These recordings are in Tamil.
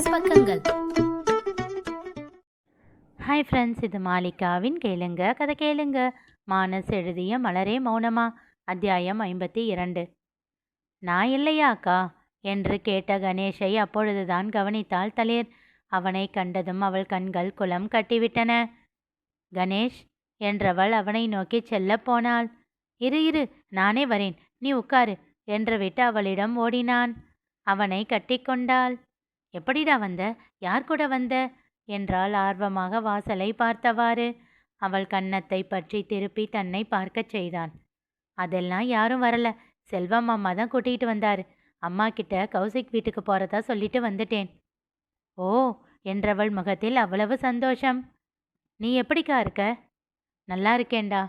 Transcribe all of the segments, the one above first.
மானஸ் பக்கங்கள். ஹாய் ஃப்ரெண்ட்ஸ், இது மாலிகாவின் கேளுங்க கதை கேளுங்க. மானஸ் எழுதிய மலரே மௌனமா, அத்தியாயம் 52. நான் இல்லையா அக்கா என்று கேட்ட கணேஷை அப்பொழுதுதான் கவனித்தாள் தளிர். அவனை கண்டதும் அவள் கண்கள் குளம் கட்டிவிட்டன. கணேஷ் என்றவள் அவனை நோக்கி செல்ல போனாள். இரு இரு, நானே வரேன், நீ உட்காரு என்று விட்டு அவளிடம் ஓடினான். அவனை கட்டிக்கொண்டாள். எப்படிடா வந்த, யார் கூட வந்த என்றாள் ஆர்வமாக வாசலை பார்த்தவாறு. அவள் கன்னத்தை பற்றி திருப்பி தன்னை பார்க்கச் செய்தான். அதெல்லாம் யாரும் வரல, செல்வம் அம்மா தான் கூட்டிகிட்டு வந்தாரு. அம்மா கிட்ட கௌசிக் வீட்டுக்கு போறதா சொல்லிட்டு வந்துட்டேன். ஓ என்றவள் முகத்தில் அவ்வளவு சந்தோஷம். நீ எப்படிக்கா இருக்க? நல்லா இருக்கேன்டா.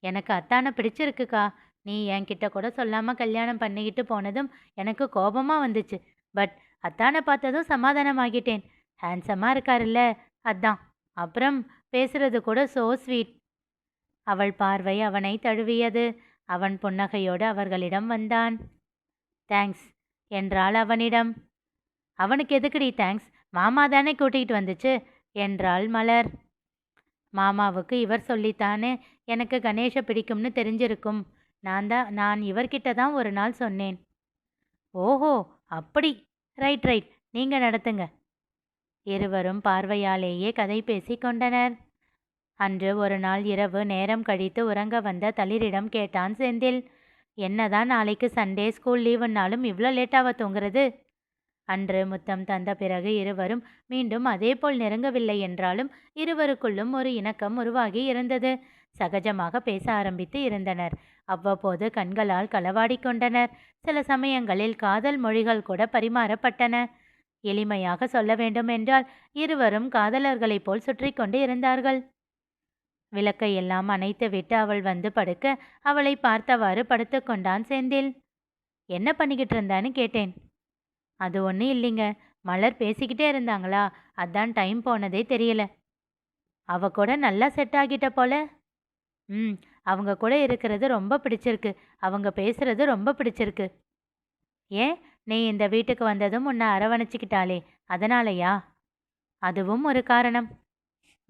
எனக்கு அத்தானை பிடிச்சிருக்குக்கா. நீ என்கிட்ட கூட சொல்லாமல் கல்யாணம் பண்ணிக்கிட்டு போனதும் எனக்கு கோபமாக வந்துச்சு. பட் அத்தானை பார்த்ததும் சமாதானமாகிட்டேன். ஹேண்ட்ஸமாக இருக்காருல்ல, அதான். அப்புறம் பேசுறது கூட சோ ஸ்வீட். அவள் பார்வை அவனை தழுவியது. அவன் புன்னகையோடு அவர்களிடம் வந்தான். தேங்க்ஸ் என்றாள் அவனிடம். அவனுக்கு எதுக்குடி தேங்க்ஸ், மாமா தானே கூட்டிகிட்டு வந்துச்சு என்றாள் மலர். மாமாவுக்கு இவர் சொல்லித்தானே எனக்கு கணேஷை பிடிக்கும்னு தெரிஞ்சிருக்கும். நான் இவர்கிட்ட தான் ஒரு நாள் சொன்னேன். ஓஹோ அப்படி, ரைட் ரைட், நீங்கள் நடத்துங்க. இருவரும் பார்வையாலேயே கதை பேசி கொண்டனர். அன்று ஒரு நாள் இரவு நேரம் கழித்து உறங்க வந்த தளிரிடம் கேட்டான் செந்தில். என்னதான் நாளைக்கு சண்டே ஸ்கூல் லீவுன்னாலும் இவ்வளோ லேட்டாக தூங்குறது? அன்று முத்தம் தந்த பிறகு இருவரும் மீண்டும் அதேபோல் நெருங்கவில்லை என்றாலும் இருவருக்குள்ளும் ஒரு இணக்கம் உருவாகி இருந்தது. சகஜமாக பேச ஆரம்பித்து இருந்தனர். அவ்வப்போது கண்களால் களவாடி கொண்டனர். சில சமயங்களில் காதல் மொழிகள் கூட பரிமாறப்பட்டன. எளிமையாக சொல்ல வேண்டும் என்றால் இருவரும் காதலர்களைப் போல் சுற்றி கொண்டு இருந்தார்கள். விளக்கை எல்லாம் அணைத்துவிட்டு அவள் வந்து படுக்க அவளை பார்த்தவாறு படுத்து கொண்டான் செந்தில். என்ன பண்ணிக்கிட்டு இருந்தான்னு கேட்டேன். அது ஒன்றும் இல்லைங்க, மலர் பேசிக்கிட்டே இருந்தாங்களா, அதான் டைம் போனதே தெரியல. அவ கூட நல்லா செட் ஆகிட்ட போல. அவங்க கூட இருக்கிறது ரொம்ப பிடிச்சிருக்கு, அவங்க பேசுறது ரொம்ப பிடிச்சிருக்கு. ஏன், நீ இந்த வீட்டுக்கு வந்ததும் உன்னை அரவணைச்சிக்கிட்டாளே, அதனாலயா? அதுவும் ஒரு காரணம்.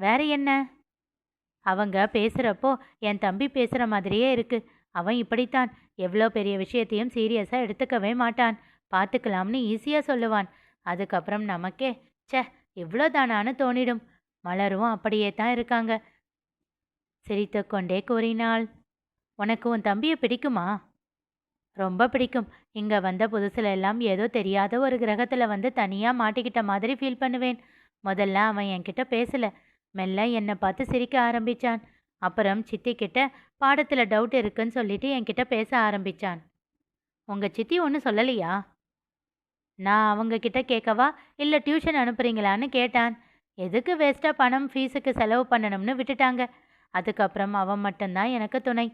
வேற என்ன? அவங்க பேசுகிறப்போ என் தம்பி பேசுகிற மாதிரியே இருக்கு. அவன் இப்படித்தான், எவ்வளோ பெரிய விஷயத்தையும் சீரியஸாக எடுத்துக்கவே மாட்டான். பார்த்துக்கலாம்னு ஈஸியாக சொல்லுவான். அதுக்கப்புறம் நமக்கே சே இவ்வளோதானான்னு தோணிடும். மலரும் அப்படியே தான் இருக்காங்க. சிரித்து கொண்டே கூறினாள். உனக்கு உன் தம்பியை பிடிக்குமா? ரொம்ப பிடிக்கும். இங்கே வந்த புதுசில் எல்லாம் ஏதோ தெரியாத ஒரு கிரகத்தில் வந்து தனியாக மாட்டிக்கிட்ட மாதிரி ஃபீல் பண்ணுவேன். முதல்ல அவன் என்கிட்ட பேசலை, மெல்ல என்னை பார்த்து சிரிக்க ஆரம்பித்தான். அப்புறம் சித்தி கிட்ட பாடத்தில் டவுட் இருக்குன்னு சொல்லிட்டு என்கிட்ட பேச ஆரம்பித்தான். உங்கள் சித்தி ஒன்றும் சொல்லலையா? நான் அவங்க கிட்ட கேட்கவா இல்லை டியூஷன் அனுப்புறீங்களான்னு கேட்டான். எதுக்கு வேஸ்ட்டாக பணம் ஃபீஸுக்கு செலவு பண்ணணும்னு விட்டுட்டாங்க. அதுக்கப்புறம் அவன் மட்டும்தான் எனக்கு துணை.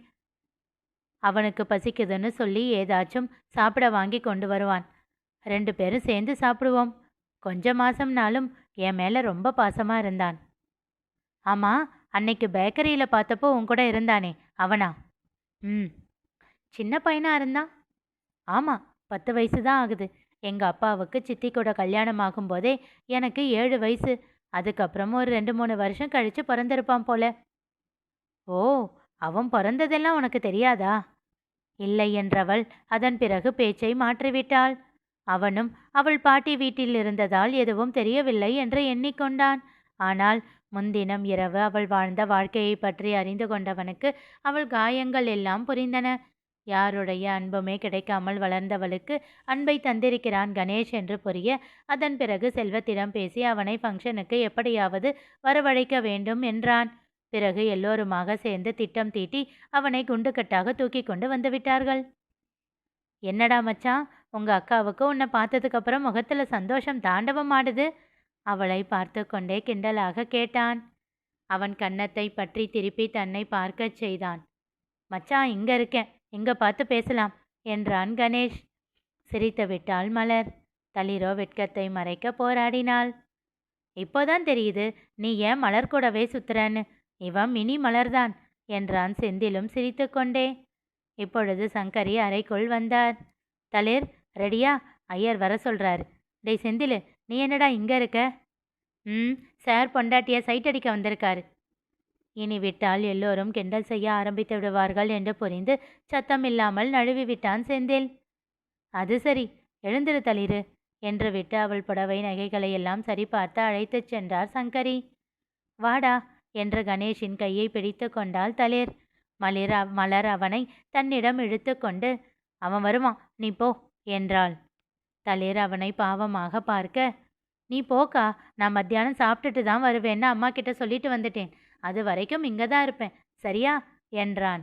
அவனுக்கு பசிக்குதுன்னு சொல்லி ஏதாச்சும் சாப்பிட வாங்கி கொண்டு வருவான். 2 பேரும் சேர்ந்து சாப்பிடுவோம். கொஞ்சம் மாசம்னாலும் என் மேலே ரொம்ப பாசமாக இருந்தான். ஆமாம், அன்னைக்கு பேக்கரியில் பார்த்தப்போ உன் கூட இருந்தானே, அவனா? சின்ன பையனாக இருந்தான். ஆமாம், 10 வயசு தான் ஆகுது. எங்கள் அப்பாவுக்கு சித்தி கூட கல்யாணம் ஆகும்போதே எனக்கு 7 வயசு. அதுக்கப்புறம் ஒரு 2-3 வருஷம் கழித்து பிறந்திருப்பான் போல. ஓ, அவன் பிறந்ததெல்லாம் உனக்கு தெரியாதா? இல்லை என்றவள் அதன் பிறகு பேச்சை மாற்றிவிட்டாள். அவனும் அவள் பாட்டி வீட்டில் இருந்ததால் எதுவும் தெரியவில்லை என்று எண்ணிக்கொண்டான். ஆனால் முன்தினம் இரவு அவள் வாழ்ந்த வாழ்க்கையை பற்றி அறிந்து கொண்டவனுக்கு அவள் காயங்கள் எல்லாம் புரிந்தன. யாருடைய அன்புமே கிடைக்காமல் வளர்ந்தவளுக்கு அன்பை தந்திருக்கிறான் கணேஷ் என்று புரிய, அதன் பிறகு செல்வத்திடம் பேசி அவனை ஃபங்க்ஷனுக்கு எப்படியாவது வரவழைக்க வேண்டும் என்றான். பிறகு எல்லோருமாக சேர்ந்து திட்டம் தீட்டி அவனை குண்டுக்கட்டாக தூக்கி கொண்டு வந்துவிட்டார்கள். என்னடா மச்சான், உங்கள் அக்காவுக்கு உன்னை பார்த்ததுக்கப்புறம் முகத்தில் சந்தோஷம் தாண்டவம் ஆடுது. அவளை பார்த்து கொண்டே கிண்டலாக கேட்டான். அவன் கன்னத்தை பற்றி திருப்பி தன்னை பார்க்கச் செய்தான். மச்சான், இங்கே இருக்கேன், இங்கே பார்த்து பேசலாம் என்றான் கணேஷ். சிரித்து விட்டாள் மலர். தளிரோ வெட்கத்தை மறைக்க போராடினாள். இப்போதான் தெரியுது நீ ஏன் மலர் கூடவே சுத்துறன்னு. இவன் மினி மலர்தான் என்றான் செந்திலும் சிரித்து கொண்டே. இப்பொழுது சங்கரி அறைக்குள் வந்தார். தளிர் ரெடியா, ஐயர் வர சொல்றாரு. டேய் செந்திலு, நீ என்னடா இங்கே இருக்க? ம், சார் பொண்டாட்டியை சைட் அடிக்க வந்திருக்காரு. இனி விட்டால் எல்லோரும் கிண்டல் செய்ய ஆரம்பித்து விடுவார்கள் என்று புரிந்து சத்தம் இல்லாமல் நழுவி விட்டான் செந்தில். அது சரி, எழுந்திரு தளிரு என்று விட்டு அவள் புடவை நகைகளை எல்லாம் சரிபார்த்து அழைத்துச் சென்றார் சங்கரி. வாடா என்று கணேஷின் கையை பிடித்து கொண்டாள் தளிர். மலர் அவனை தன்னிடம் இழுத்து கொண்டு, அவன் வருவான், நீ போ என்றாள். தளிர் அவனை பாவமாக பார்க்க, நீ போக்கா, நான் மத்தியானம் சாப்பிட்டுட்டு தான் வருவேன்னு அம்மா கிட்ட சொல்லிட்டு வந்துட்டேன். அது வரைக்கும் இங்கே தான் இருப்பேன், சரியா என்றான்.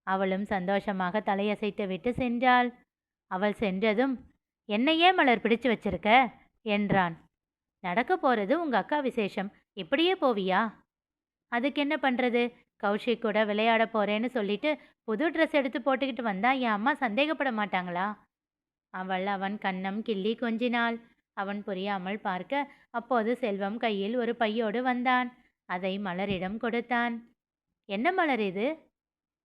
அவளும் சந்தோஷமாக தலையசைத்து விட்டு சென்றாள். அவள் சென்றதும், என்னையே மலர் பிடிச்சு வச்சிருக்க என்றான். நடக்க போறது உங்க அக்கா விசேஷம், இப்படியே போவியா? அதுக்கு என்ன பண்றது? கௌஷிக் கூட விளையாட போறேன்னு சொல்லிட்டு புது ட்ரெஸ் எடுத்து போட்டுக்கிட்டு வந்தா என் அம்மா சந்தேகப்பட மாட்டாங்களா? அவள் அவன் கன்னம் கிள்ளி கொஞ்சினாள். அவன் புரியாமல் பார்க்க, அப்போது செல்வம் கையில் ஒரு பையோடு வந்தான். அதை மலரிடம் கொடுத்தான். என்ன மலர் இது?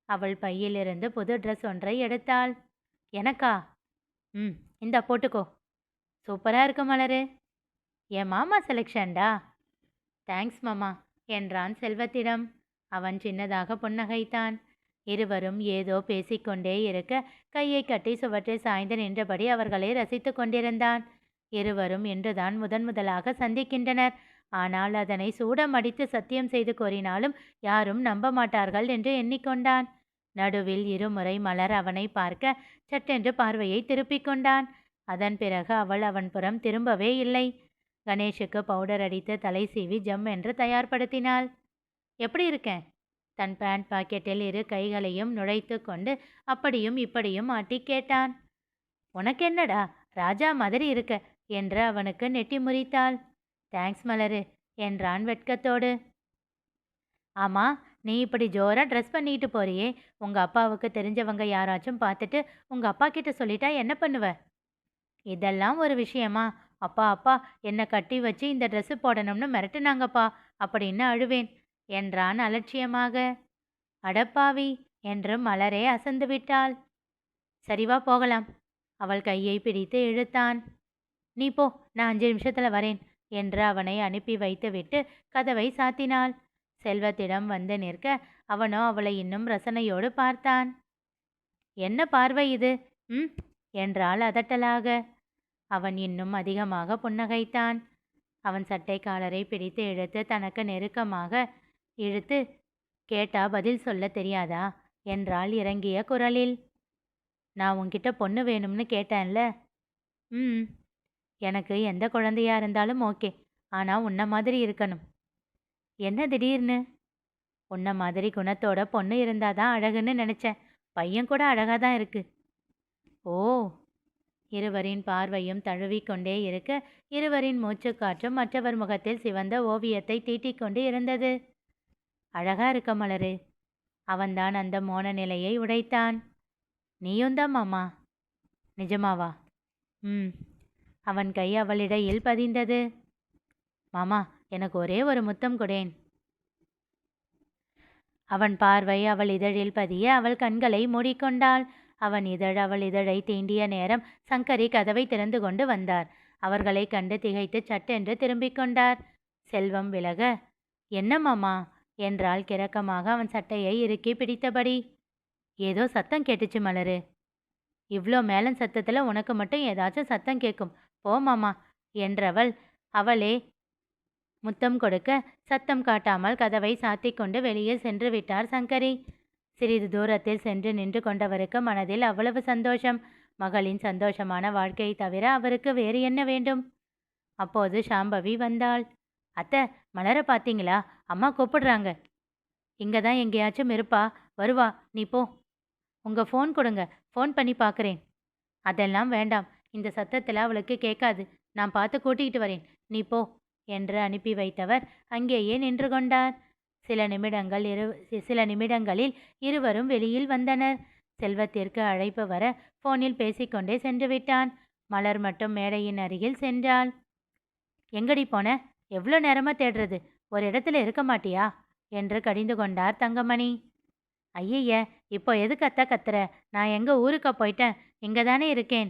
அவள் பையிலிருந்து புது ட்ரெஸ் ஒன்றை எடுத்தாள். எனக்கா? ம், இந்தா போட்டுக்கோ. சூப்பராக இருக்கு மலரு. என் மாமா செலெக்ஷன்டா. தேங்க்ஸ் மாமா என்றான் செல்வத்திடம். அவன் சின்னதாக புன்னகைத்தான். இருவரும் ஏதோ பேசிக்கொண்டே இருக்க கையை கட்டி சுவற்றில் சாய்ந்து நின்றபடி அவர்களை ரசித்து கொண்டிருந்தான். இருவரும் இன்றுதான் முதலாக சந்திக்கின்றனர். ஆனால் அதனை சூடம் அடித்து சத்தியம் செய்து கூறினாலும் யாரும் நம்ப மாட்டார்கள் என்று எண்ணிக்கொண்டான். நடுவில் இருமுறை மலர் அவனை பார்க்க சட்டென்று பார்வையை திருப்பிக் கொண்டான். அதன் பிறகு அவள் அவன் புறம் திரும்பவே இல்லை. கணேஷுக்கு பவுடர் அடித்து தலை சீவி ஜம் என்று தயார்படுத்தினாள். எப்படி இருக்கேன்? தன் பேண்ட் பாக்கெட்டில் இரு கைகளையும் நுழைத்து கொண்டு அப்படியும் இப்படியும் ஆட்டி கேட்டான். உனக்கு என்னடா, ராஜா மாதிரி இருக்க என்று அவனுக்கு நெட்டி முறித்தாள். தேங்க்ஸ் மலரு என்றான் வெட்கத்தோடு. ஆமா, நீ இப்படி ஜோரா ட்ரெஸ் பண்ணிட்டு போறியே, உங்க அப்பாவுக்கு தெரிஞ்சவங்க யாராச்சும் பார்த்துட்டு உங்க அப்பா கிட்ட சொல்லிட்டா என்ன பண்ணுவ? இதெல்லாம் ஒரு விஷயமா? அப்பா அப்பா என்னை கட்டி வச்சு இந்த ட்ரெஸ்ஸு போடணும்னு மிரட்டுனாங்கப்பா அப்படின்னு அழுவேன் என்றான் அலட்சியமாக. அடப்பாவி என்று மலரே அசந்து விட்டாள். சரிவா போகலாம். அவள் கையை பிடித்து இழுத்தான். நீ போ, நான் 5 நிமிஷத்தில் வரேன் என்று அவனை அனுப்பி வைத்துவிட்டு கதவை சாத்தினாள். செல்வத்திடம் வந்து நிற்க அவனோ அவளை இன்னும் ரசனையோடு பார்த்தான். என்ன பார்வை இது? ம் என்றாள் அதட்டலாக. அவன் இன்னும் அதிகமாக புன்னகைத்தான். அவன் சட்டை காலரை பிடித்து இழுத்து தனக்கு நெருக்கமாக இழுத்து, கேட்டா பதில் சொல்ல தெரியாதா என்றாள் இறங்கிய குரலில். நான் உன்கிட்ட பொண்ணு வேணும்னு கேட்டேன்ல. ம், எனக்கு எந்த குழந்தையா இருந்தாலும் ஓகே, ஆனால் உன்ன மாதிரி இருக்கணும். என்ன திடீர்னு? உன்ன மாதிரி குணத்தோட பொண்ணு இருந்தாதான் அழகுன்னு நினச்சேன். பையன் கூட அழகாக தான் இருக்கு. ஓ. இருவரின் பார்வையும் தழுவிக்கொண்டே இருக்க இருவரின் மூச்சுக்காற்றும் மற்றவர் முகத்தில் சிவந்த ஓவியத்தை தீட்டிக் கொண்டு இருந்தது. அழகா இருக்க மலரு. அவன்தான் அந்த மோன நிலையை உடைத்தான். நீயும்தான் மாமா. நிஜமாவா? ம். அவன் கை அவளிடையில் பதிந்தது. மாமா, எனக்கு ஒரே ஒரு முத்தம் கொடேன். அவன் பார்வை அவள் இதழில் பதிய அவள் கண்களை மூடிக்கொண்டாள். அவன் இதழ் அவள் இதழை தீண்டிய நேரம் சங்கரி கதவை திறந்து கொண்டு வந்தார். அவர்களை கண்டு திகைத்து சட்டென்று திரும்பிக் கொண்டார். செல்வம் விலக, என்ன மாமா என்றாள் கிறக்கமாக அவன் சட்டையை இறுக்கி பிடித்தபடி. ஏதோ சத்தம் கேட்டுச்சு மலரு. இவ்வளோ மேளம் சத்தத்தில் உனக்கு மட்டும் ஏதாச்சும் சத்தம் கேட்கும், போ மாமா என்றவள் அவளே முத்தம் கொடுக்க சத்தம் காட்டாமல் கதவை சாத்தி கொண்டு வெளியே சென்று விட்டார் சங்கரி. சிறிது தூரத்தில் சென்று நின்று கொண்டவருக்கு மனதில் அவ்வளவு சந்தோஷம். மகளின் சந்தோஷமான வாழ்க்கையை தவிர அவருக்கு வேறு என்ன வேண்டும்? அப்போது சாம்பவி வந்தாள். அத்தை, மலரை பார்த்தீங்களா? அம்மா கூப்பிடுறாங்க. இங்கே தான் எங்கேயாச்சும் இருப்பா, வருவா, நீ போ. உங்கள் ஃபோன் கொடுங்க, ஃபோன் பண்ணி பார்க்குறேன். அதெல்லாம் வேண்டாம், இந்த சத்தத்தில் அவளுக்கு கேட்காது. நான் பார்த்து கூட்டிகிட்டு வரேன், நீ போ என்று அனுப்பி வைத்தவர் அங்கேயே நின்று கொண்டார். சில நிமிடங்களில் இருவரும் வெளியில் வந்தனர். செல்வத்திற்கு அழைப்பு வர ஃபோனில் பேசிக்கொண்டே சென்று விட்டான். மலர் மட்டும் மேடையின் அருகில் சென்றாள். எங்கடி போன? எவ்வளோ நேரமாக தேடுறது? ஒரு இடத்துல இருக்க மாட்டியா என்று கடிந்து கொண்டார் தங்கமணி. ஐயய்ய, இப்போ எதுக்கு அத்தை கத்துற? நான் எங்கே ஊருக்கு போயிட்டேன், இங்கே தானே இருக்கேன்.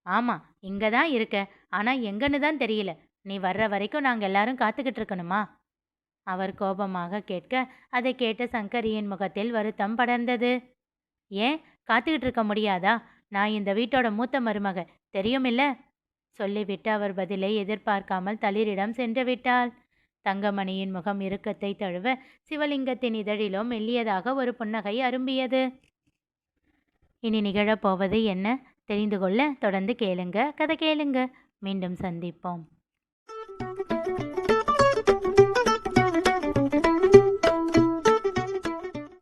ஆமாம், இங்கே தான் இருக்க, ஆனால் எங்கன்னு தான் தெரியல. நீ வர்ற வரைக்கும் நாங்கள் எல்லாரும் காத்துக்கிட்டு இருக்கணுமா? அவர் கோபமாக கேட்க, அதை கேட்ட சங்கரியின் முகத்தில் வருத்தம் படர்ந்தது. ஏன் காத்துக்கிட்டு இருக்க முடியாதா? நான் இந்த வீட்டோட மூத்த மருமக, தெரியுமில்ல? சொல்லிவிட்டு அவர் பதிலை எதிர்பார்க்காமல் தளிரிடம் சென்று விட்டாள். தங்கமணியின் முகம் இறுக்கத்தை தழுவ, சிவலிங்கத்தின் இதழிலோ மெல்லியதாக ஒரு புன்னகை அரும்பியது. இனி நிகழப்போவது என்ன தெரிந்து கொள்ள தொடர்ந்து கேளுங்க. கதை கேளுங்க. மீண்டும் சந்திப்போம்.